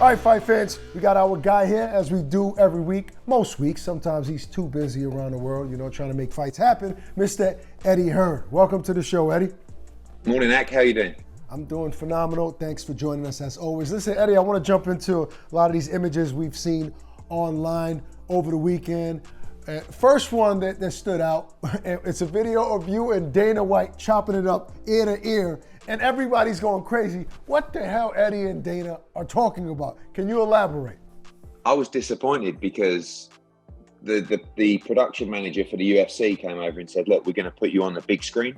All right, fight fans, we got our guy here as we do every week, most weeks. Sometimes he's too busy around the world, trying to make fights happen. Mr. Eddie Hearn. Welcome to the show, Eddie. Morning, Ak. How you doing? I'm doing phenomenal. Thanks for joining us as always. Listen, Eddie, I want to jump into a lot of these images we've seen online over the weekend. First one that stood out, it's a video of you and Dana White chopping it up ear to ear, and everybody's going crazy. What the hell Eddie and Dana are talking about? Can you elaborate? I was disappointed because the production manager for the UFC came over and said, look, we're going to put you on the big screen,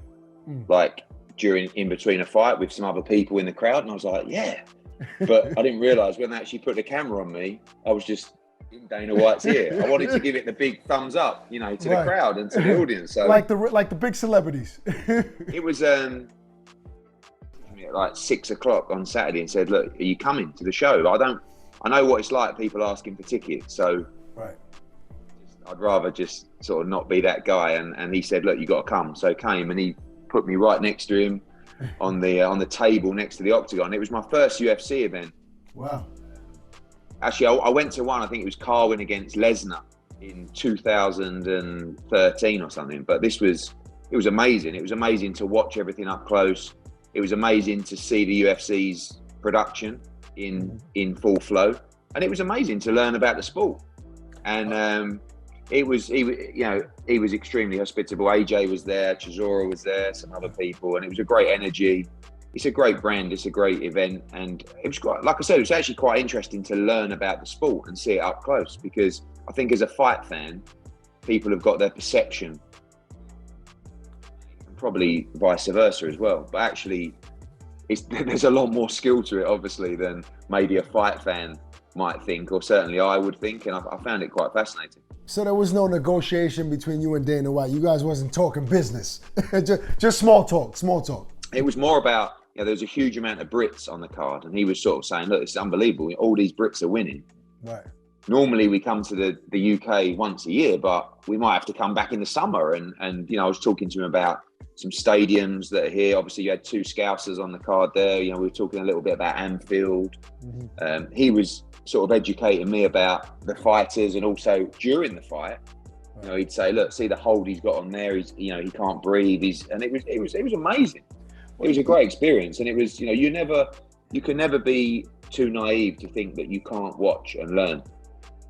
like in between a fight with some other people in the crowd. And I was like, yeah. But I didn't realize when they actually put the camera on me, I was just in Dana White's ear. I wanted to give it the big thumbs up, to the crowd and to the audience. So like the big celebrities. It was like 6 o'clock on Saturday and said, look, are you coming to the show? I know what it's like, people asking for tickets. So right. I'd rather just sort of not be that guy. And he said, look, you got to come. So I came and he put me right next to him on the table next to the octagon. It was my first UFC event. Wow. Actually, I went to one, I think it was Carwin against Lesnar in 2013 or something. But it was amazing. It was amazing to watch everything up close. It was amazing to see the UFC's production in full flow. And it was amazing to learn about the sport. And he was extremely hospitable. AJ was there, Sora was there, some other people, and it was a great energy. It's a great brand, it's a great event, and it was quite, like I said, it was actually quite interesting to learn about the sport and see it up close, because I think as a fight fan, people have got their perception, and probably vice versa as well. But actually, there's a lot more skill to it, obviously, than maybe a fight fan might think, or certainly I would think, and I found it quite fascinating. So there was no negotiation between you and Dana White. You guys wasn't talking business, just small talk. It was more about, there was a huge amount of Brits on the card, and he was sort of saying, look, it's unbelievable. All these Brits are winning. Right. Normally we come to the UK once a year, but we might have to come back in the summer. And I was talking to him about some stadiums that are here. Obviously you had 2 Scousers on the card there. We were talking a little bit about Anfield. Mm-hmm. He was sort of educating me about the fighters, and also during the fight, he'd say, look, see the hold he's got on there. He can't breathe. And it was amazing. It was a great experience, and it was, you can never be too naive to think that you can't watch and learn.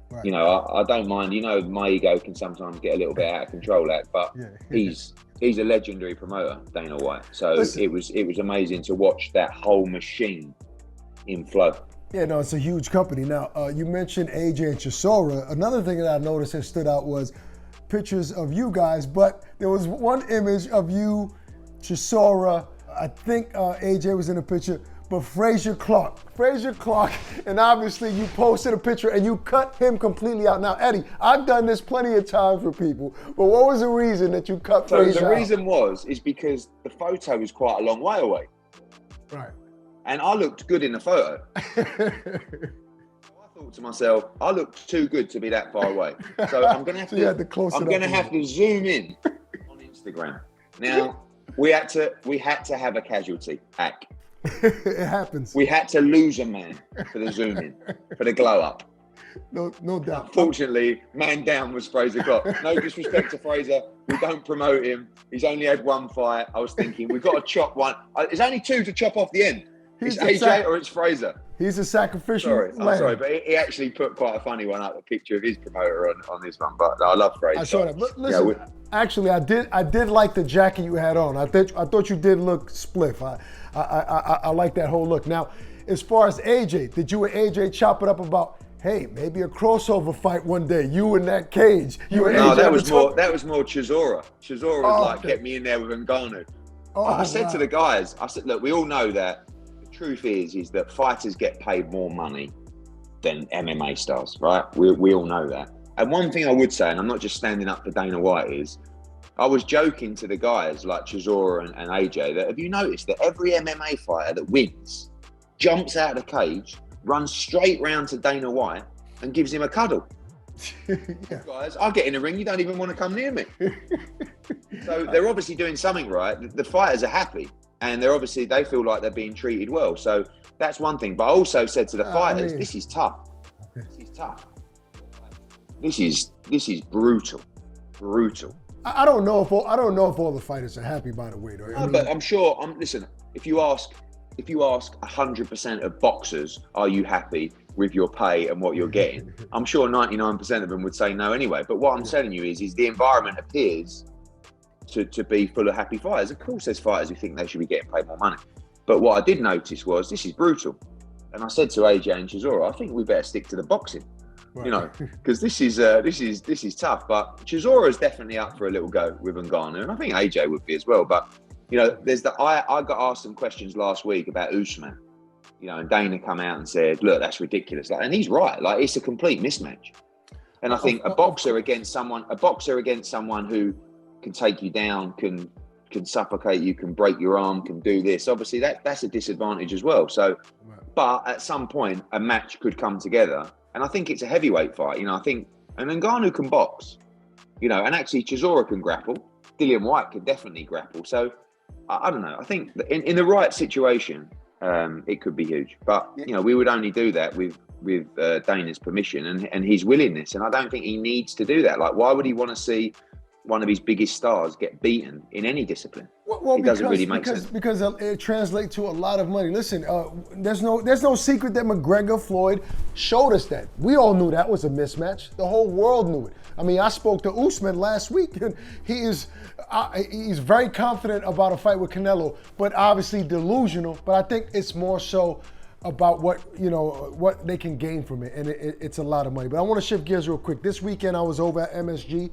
Right. I don't mind. My ego can sometimes get a little bit out of control, but yeah. He's a legendary promoter, Dana White. So listen, it was amazing to watch that whole machine in flow. Yeah, no, it's a huge company. Now, you mentioned AJ and Sora. Another thing that I noticed that stood out was pictures of you guys, but there was one image of you, Sora. I think AJ was in the picture, but Frazier Clark, and obviously you posted a picture and you cut him completely out. Now, Eddie, I've done this plenty of times for people, but what was the reason that you cut Frazier out? The reason is because the photo was quite a long way away. Right. And I looked good in the photo. I thought to myself, I looked too good to be that far away. So I'm going to have to zoom in on Instagram. Now, we had to have a casualty, Ak. It happens. We had to lose a man for the zoom in, for the glow up. No doubt. Unfortunately, man down was Frazier Clark. No disrespect to Frazier. We don't promote him. He's only had one fight. I was thinking, we've got to chop one. There's only 2 to chop off the end. It's AJ or it's Frazier. He's a sacrificial I'm sorry, but he actually put quite a funny one up, a picture of his promoter on this one. But I love Frazier. I saw that. But listen, actually, I did like the jacket you had on. I thought you did look spliff. I like that whole look. Now, as far as AJ, did you and AJ chop it up about, hey, maybe a crossover fight one day? You in that cage. That was more Chisora. Chisora kept me in there with Ngannou. I said to the guys, look, we all know that the truth is that fighters get paid more money than MMA stars, right? We all know that. And one thing I would say, and I'm not just standing up for Dana White, is I was joking to the guys like Chisora and AJ that, have you noticed that every MMA fighter that wins jumps out of the cage, runs straight round to Dana White and gives him a cuddle? Yeah. Guys, I'll get in the ring, you don't even want to come near me. So they're obviously doing something right. The fighters are happy. and they feel like they're being treated well. So that's one thing. But I also said to the fighters, this is tough. This is tough. This is brutal. I don't know if all the fighters are happy, by the way, though. No, but I'm sure. Listen, if you ask 100% of boxers, are you happy with your pay and what you're getting? I'm sure 99% of them would say no anyway. But what I'm telling you is the environment appears to be full of happy fighters. Of course, there's fighters who think they should be getting paid more money. But what I did notice was this is brutal. And I said to AJ and Chisora, I think we better stick to the boxing. Right. You know, because this is tough. But Chisora's definitely up for a little go with Ngannou, and I think AJ would be as well. But you know, I got asked some questions last week about Usman. You know, and Dana come out and said, "Look, that's ridiculous." Like, and he's right. Like, it's a complete mismatch. And I think a boxer against someone who can take you down, can suffocate you, can break your arm, can do this. Obviously, that's a disadvantage as well. So, but at some point, a match could come together. And I think it's a heavyweight fight. You know, I think, and Ngannou can box, you know, and actually Chisora can grapple. Dillian White can definitely grapple. So I don't know. I think in the right situation, it could be huge. But, you know, we would only do that with Dana's permission and his willingness. And I don't think he needs to do that. Like, why would he want to see one of his biggest stars get beaten in any discipline? Well, it doesn't really make sense. Because it translates to a lot of money. Listen, there's no secret that McGregor Floyd showed us that. We all knew that was a mismatch. The whole world knew it. I mean, I spoke to Usman last week, and he's very confident about a fight with Canelo, but obviously delusional. But I think it's more so about what they can gain from it, and it's a lot of money. But I want to shift gears real quick. This weekend I was over at MSG,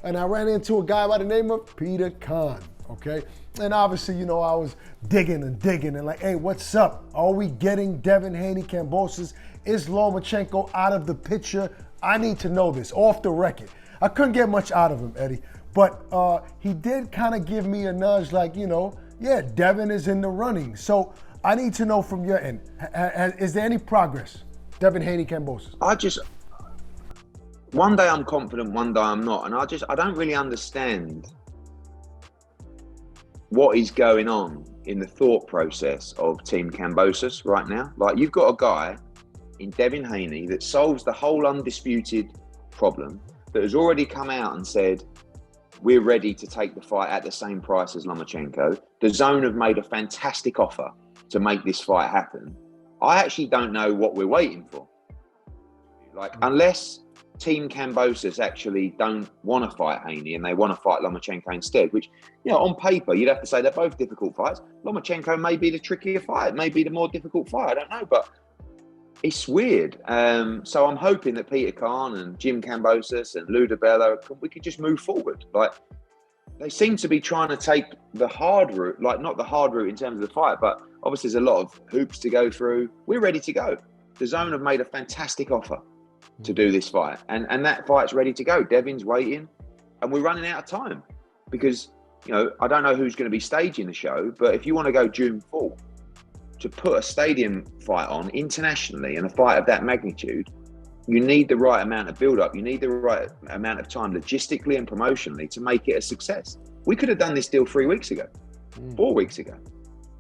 and I ran into a guy by the name of Peter Hearn, okay? And obviously, you know, I was digging and like, hey, what's up? Are we getting Devin Haney, Kambosos? Is Lomachenko out of the picture? I need to know this, off the record. I couldn't get much out of him, Eddie, but he did kind of give me a nudge like, you know, yeah, Devin is in the running. So I need to know from your end, is there any progress, Devin Haney, Kambosos? One day I'm confident, one day I'm not. And I don't really understand what is going on in the thought process of Team Kambosos right now. Like, you've got a guy in Devin Haney that solves the whole undisputed problem, that has already come out and said, we're ready to take the fight at the same price as Lomachenko. Dazn have made a fantastic offer to make this fight happen. I actually don't know what we're waiting for. Like, unless Team Kambosos actually don't want to fight Haney and they want to fight Lomachenko instead, which, you know, on paper, you'd have to say they're both difficult fights. Lomachenko may be the trickier fight, may be the more difficult fight, I don't know, but it's weird. So I'm hoping that Peter Hearn and Jim Kambosos and Lou DiBella, we could just move forward. Like, they seem to be trying to take the hard route, like not the hard route in terms of the fight, but obviously there's a lot of hoops to go through. We're ready to go. Dazn have made a fantastic offer to do this fight, and that fight's ready to go. Devin's waiting, and we're running out of time because, you know, I don't know who's going to be staging the show, but if you want to go June 4th to put a stadium fight on internationally and a fight of that magnitude, you need the right amount of build-up. You need the right amount of time logistically and promotionally to make it a success. We could have done this deal 3 weeks ago, 4 weeks ago.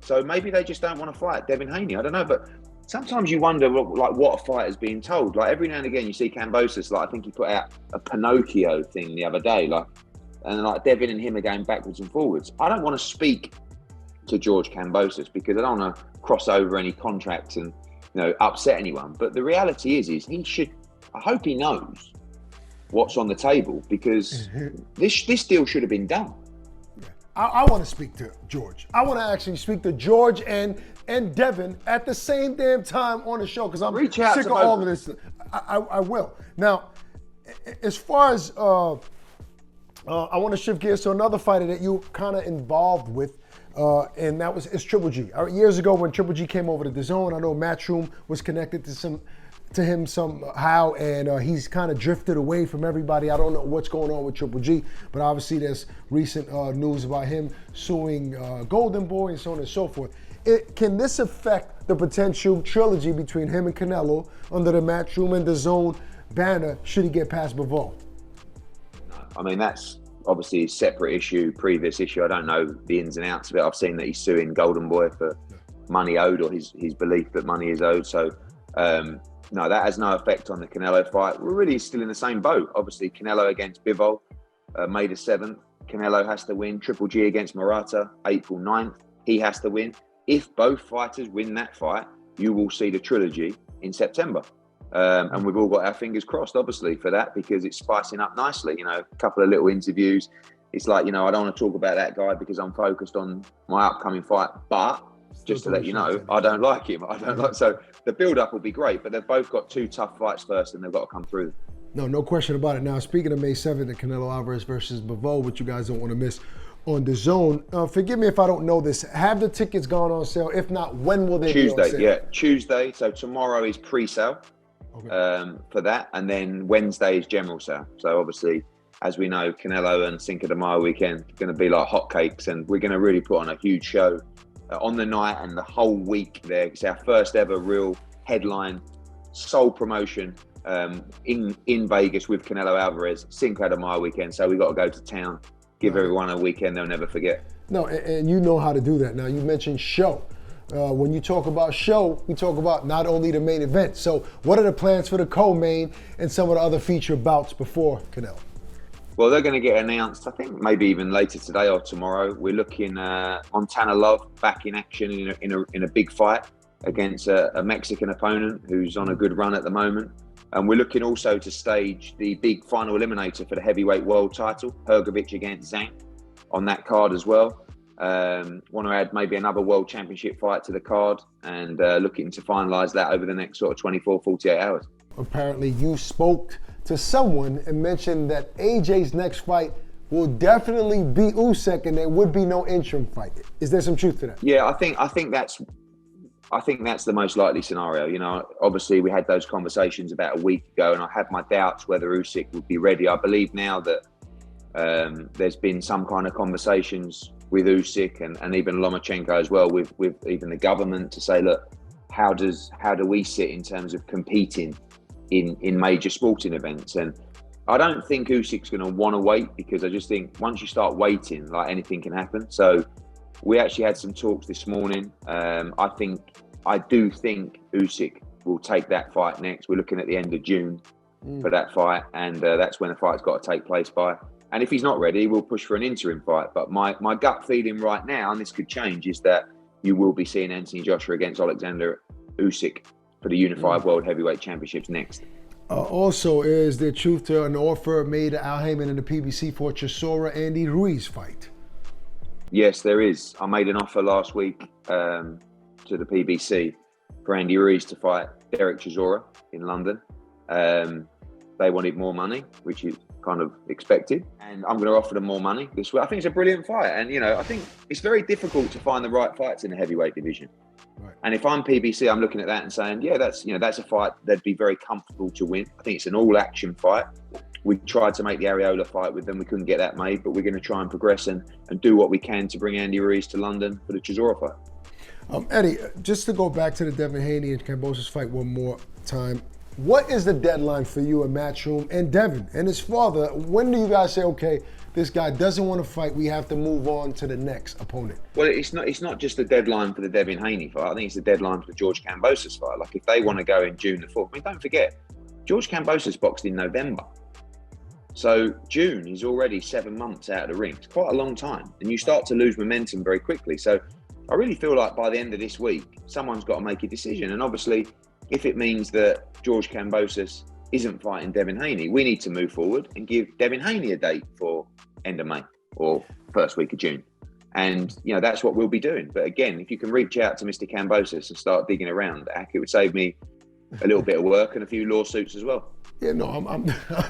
So maybe they just don't want to fight Devin Haney. I don't know, but sometimes you wonder what a fight is being told. Like, every now and again you see Kambosos, like I think he put out a Pinocchio thing the other day, and like Devin and him are going backwards and forwards. I don't want to speak to George Kambosos because I don't want to cross over any contracts and, you know, upset anyone. But the reality is he should, I hope he knows what's on the table, because this deal should have been done. I want to speak to George. I want to actually speak to George and Devin at the same damn time on the show, because I'm sick of all of this. I will. Now, as far as I want to shift gears to another fighter that you kind of involved with, and that is Triple G. Years ago when Triple G came over to DAZN, I know Matchroom was connected to him somehow, and he's kind of drifted away from everybody. I don't know what's going on with Triple G, but obviously there's recent news about him suing Golden Boy and so on and so forth. Can this affect the potential trilogy between him and Canelo under the Matchroom and DAZN banner should he get past Bivol? I mean, that's obviously a separate issue, previous issue. I don't know the ins and outs of it. I've seen that he's suing Golden Boy for money owed, or his belief that money is owed. So, no, that has no effect on the Canelo fight. We're really still in the same boat. Obviously, Canelo against Bivol, May the 7th. Canelo has to win. Triple G against Murata, April 9th. He has to win. If both fighters win that fight, you will see the trilogy in September. And we've all got our fingers crossed, obviously, for that, because it's spicing up nicely. You know, a couple of little interviews. It's like, you know, I don't want to talk about that guy because I'm focused on my upcoming fight. But just to let you know, I don't like him. So the build-up will be great, but they've both got 2 tough fights first, and they've got to come through. No question about it. Now, speaking of May 7th, the Canelo Alvarez versus Bivol, which you guys don't want to miss on Dazn. Forgive me if I don't know this. Have the tickets gone on sale? If not, when will they be on sale? Yeah, Tuesday. So tomorrow is pre-sale for that, and then Wednesday is general sale. So obviously, as we know, Canelo and Cinco de Mayo weekend are going to be like hotcakes, and we're going to really put on a huge show on the night and the whole week there. It's our first ever real headline, sole promotion in Vegas with Canelo Alvarez, Cinco de Mayo weekend. So we got to go to town, give everyone a weekend they'll never forget. No, and you know how to do that. Now, you mentioned show. When you talk about show, we talk about not only the main event. So what are the plans for the co-main and some of the other feature bouts before Canelo? Well, they're going to get announced, I think, maybe even later today or tomorrow. We're looking Montana Love back in action in a big fight against a Mexican opponent who's on a good run at the moment. And we're looking also to stage the big final eliminator for the heavyweight world title, Hrgovic against Dazn, on that card as well. Want to add maybe another world championship fight to the card, and looking to finalise that over the next sort of 24, 48 hours. Apparently you spoke to someone and mentioned that AJ's next fight will definitely be Usyk, and there would be no interim fight. Is there some truth to that? Yeah, I think that's the most likely scenario. You know, obviously we had those conversations about a week ago, and I had my doubts whether Usyk would be ready. I believe now that there's been some kind of conversations with Usyk and even Lomachenko as well, with even the government, to say, look, how do we sit in terms of competing in major sporting events? And I don't think Usyk's going to want to wait, because I just think once you start waiting, like, anything can happen. So we actually had some talks this morning. I do think Usyk will take that fight next. We're looking at the end of June for that fight, and that's when the fight's got to take place by. And if he's not ready, we'll push for an interim fight. But my gut feeling right now, and this could change, is that you will be seeing Anthony Joshua against Alexander Usyk for the Unified World Heavyweight Championships next. Also, is there truth to an offer made to Al Heyman and the PBC for Chisora-Andy Ruiz fight? Yes, there is. I made an offer last week to the PBC for Andy Ruiz to fight Derek Chisora in London. They wanted more money, which is kind of expected, and I'm going to offer them more money this week. I think it's a brilliant fight, and you know, I think it's very difficult to find the right fights in the heavyweight division. Right. And if I'm PBC, I'm looking at that and saying, yeah, that's a fight they'd be very comfortable to win. I think it's an all-action fight. We tried to make the Areola fight with them. We couldn't get that made, but we're going to try and progress and do what we can to bring Andy Ruiz to London for the Chisora fight. Eddie, just to go back to the Devin Haney and Kambosos fight one more time, what is the deadline for you and Matchroom and Devin and his father? When do you guys say, okay, this guy doesn't want to fight, we have to move on to the next opponent? Well, it's not just the deadline for the Devin Haney fight. I think it's the deadline for the George Kambosos fight. Like, if they want to go in June the 4th, I mean, don't forget, George Kambosos boxed in November. So June is already 7 months out of the ring. It's quite a long time. And you start to lose momentum very quickly. So I really feel like by the end of this week, someone's got to make a decision. And obviously, if it means that George Kambosos isn't fighting Devin Haney, we need to move forward and give Devin Haney a date for end of May or first week of June. And, you know, that's what we'll be doing. But again, if you can reach out to Mr. Kambosos and start digging around, it would save me a little bit of work and a few lawsuits as well. Yeah, no, I'm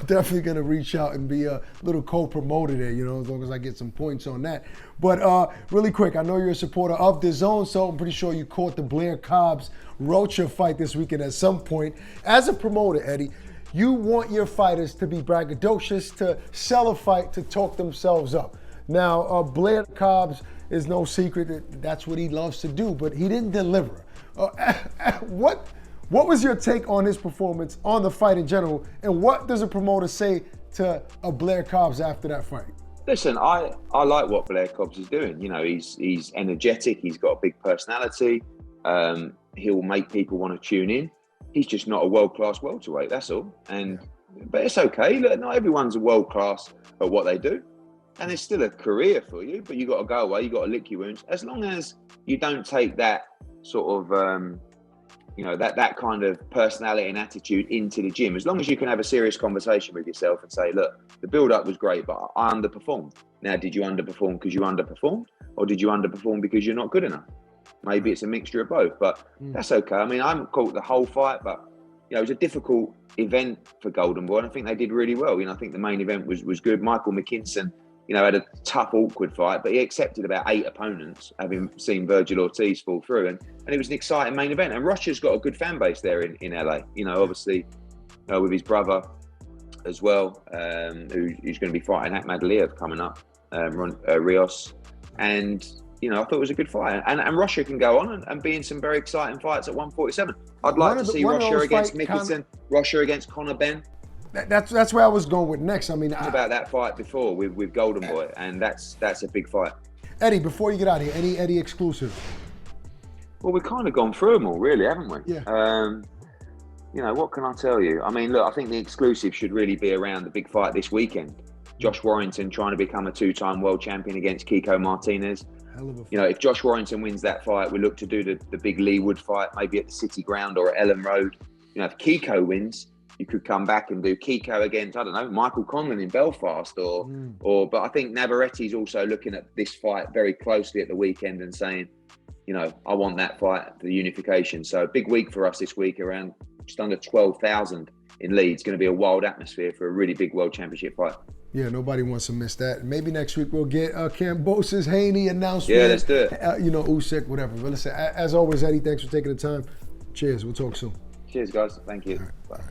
definitely going to reach out and be a little co-promoter there, you know, as long as I get some points on that. But really quick, I know you're a supporter of Dazn, so I'm pretty sure you caught the Blair Cobbs Rocha fight this weekend at some point. As a promoter, Eddie, you want your fighters to be braggadocious, to sell a fight, to talk themselves up. Now, Blair Cobbs is no secret that that's what he loves to do, but he didn't deliver. What was your take on his performance, on the fight in general, and what does a promoter say to a Blair Cobbs after that fight? Listen, I like what Blair Cobbs is doing. You know, he's energetic. He's got a big personality. He'll make people want to tune in. He's just not a world-class welterweight. That's all. But it's okay. Look, not everyone's a world-class at what they do, and it's still a career for you. But you got to go away. You got to lick your wounds. As long as you don't take that sort of that kind of personality and attitude into the gym. As long as you can have a serious conversation with yourself and say, look, the build-up was great, but I underperformed. Now, did you underperform because you underperformed, or did you underperform because you're not good enough? Maybe it's a mixture of both, but that's okay. I mean, I haven't caught the whole fight, but it was a difficult event for Golden Boy, and I think they did really well. I think the main event was good. Michael McKinson, had a tough, awkward fight, but he accepted about 8 opponents, having seen Virgil Ortiz fall through, and it was an exciting main event. And Rocha's got a good fan base there in LA. Obviously, with his brother as well, who's going to be fighting Ahmad Aliyev coming up, Rios, and I thought it was a good fight. And Rocha can go on and be in some very exciting fights at 147. I'd like to see Rocha against Mickelson, Rocha against Conor Benn. That's where I was going with next. I mean, about that fight before with Golden Boy, and that's a big fight. Eddie, before you get out of here, any Eddie exclusive? Well, we've kind of gone through them all, really, haven't we? Yeah. What can I tell you? I mean, look, I think the exclusive should really be around the big fight this weekend. Josh Warrington trying to become a 2-time world champion against Kiko Martinez. Hell of a fight. If Josh Warrington wins that fight, we look to do the big Leewood fight, maybe at the City Ground or at Ellen Road. If Kiko wins, you could come back and do Kiko against, I don't know, Michael Conlan in Belfast but I think Navarrette's also looking at this fight very closely at the weekend and saying, I want that fight for the unification. So big week for us this week, around just under 12,000 in Leeds. Going to be a wild atmosphere for a really big World Championship fight. Yeah, nobody wants to miss that. Maybe next week we'll get Kambosos, Haney announcement. Yeah, let's do it. Usyk, whatever. But listen, as always, Eddie, thanks for taking the time. Cheers. We'll talk soon. Cheers, guys. Thank you. All right. Bye.